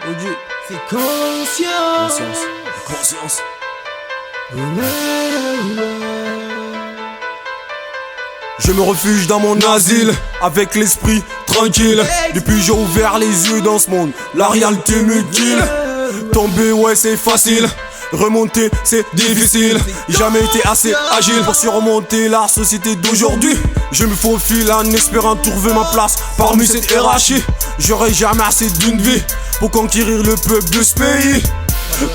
Ok. C'est conscience. Conscience. Je me refuge dans mon asile, avec l'esprit tranquille. Depuis j'ai ouvert les yeux dans ce monde, la réalité me kill. Tomber ouais c'est facile, remonter c'est difficile. Jamais été assez agile pour surmonter la société d'aujourd'hui. Je me faufile en espérant trouver ma place parmi cette hiérarchie. J'aurai jamais assez d'une vie pour conquérir le peuple de ce pays.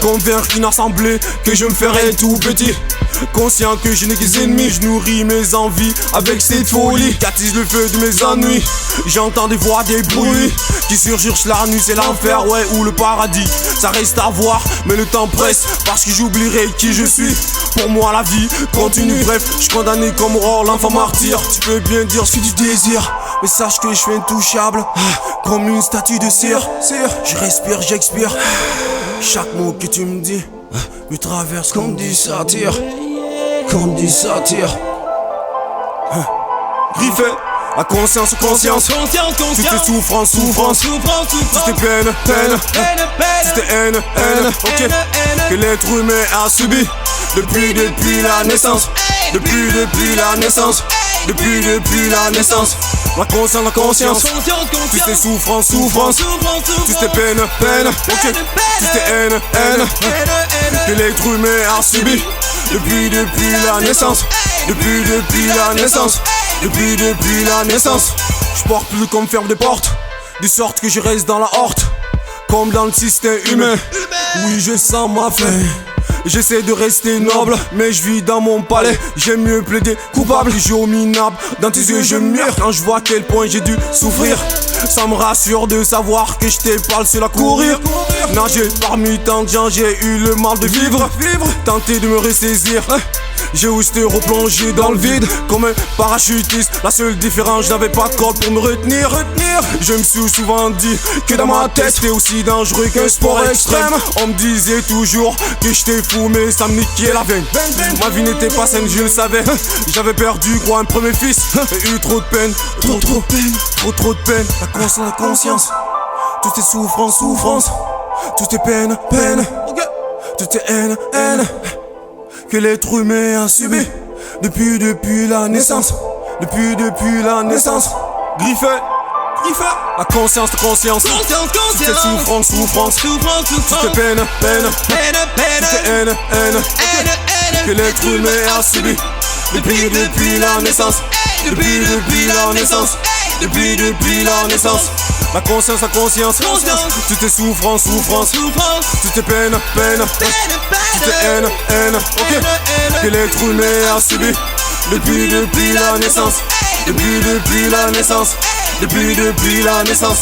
Convaincre une assemblée que je me ferai tout petit. Conscient que je n'ai que des ennemis, je nourris mes envies avec cette folie qui attise le feu de mes ennuis. J'entends des voix, des bruits qui surgissent la nuit, c'est l'enfer, ouais, ou le paradis. Ça reste à voir, mais le temps presse parce que j'oublierai qui je suis. Pour moi la vie continue, bref, je suis condamné comme Aurore, l'enfant martyr. Tu peux bien dire ce que tu désires, mais sache que je suis intouchable, comme une statue de cire. Je respire, j'expire. Chaque mot que tu me dis me traverse comme du satire. Comme du satire. Griffé, la conscience, conscience. Toutes tes souffrances, souffrances. Toutes tes peines, peines. Toutes tes haines, haines. Ok. Que l'être humain a subi depuis la naissance. Depuis la naissance. Depuis la naissance. La conscience, la conscience. Toutes tes souffrances, souffrances. Toutes tes peines, peines. Ok. Toutes tes haines, haines. Que l'être humain a subi depuis la naissance. Depuis la naissance. Depuis la naissance. Je porte plus comme ferme des portes, de sorte que je reste dans la horte, comme dans le système humain. Oui, je sens ma faim. J'essaie de rester noble, mais je vis dans mon palais. J'aime mieux plaider coupable que j'ai minable. Dans tes yeux je mire quand je vois à quel point j'ai dû souffrir. Ça me rassure de savoir que j'étais pas le seul à courir. Nager parmi tant de gens, j'ai eu le mal de vivre. Tenter de me ressaisir, j'ai osé replonger dans le vide comme un parachutiste. La seule différence, je n'avais pas de corde pour me retenir. Je me suis souvent dit que dans ma tête c'était aussi dangereux qu'un sport extrême. On me disait toujours que j'étais fou, mais ça me niquait la veine. Ma vie n'était pas saine, je le savais. J'avais perdu quoi, un premier fils. J'ai eu trop de peine, trop de peine, trop de peine. La conscience, toutes tes souffrances, souffrances. Toutes tes peines, peines. Toutes tes haines, haines. Que l'être humain a subi depuis la naissance. Depuis la naissance. Griffé, la conscience, la conscience. Toutes tes souffrances, souffrances. Toutes tes peines, peines. Toutes tes haines, haines. Que l'être humain a subi depuis la naissance. Depuis la naissance. Depuis la naissance. La conscience, la conscience. Toutes tes souffrances, souffrances. Toutes tes peines, peines. Toutes tes haines, haines. Ok. Que l'être humain a subi depuis la naissance. Depuis la naissance. Depuis la naissance.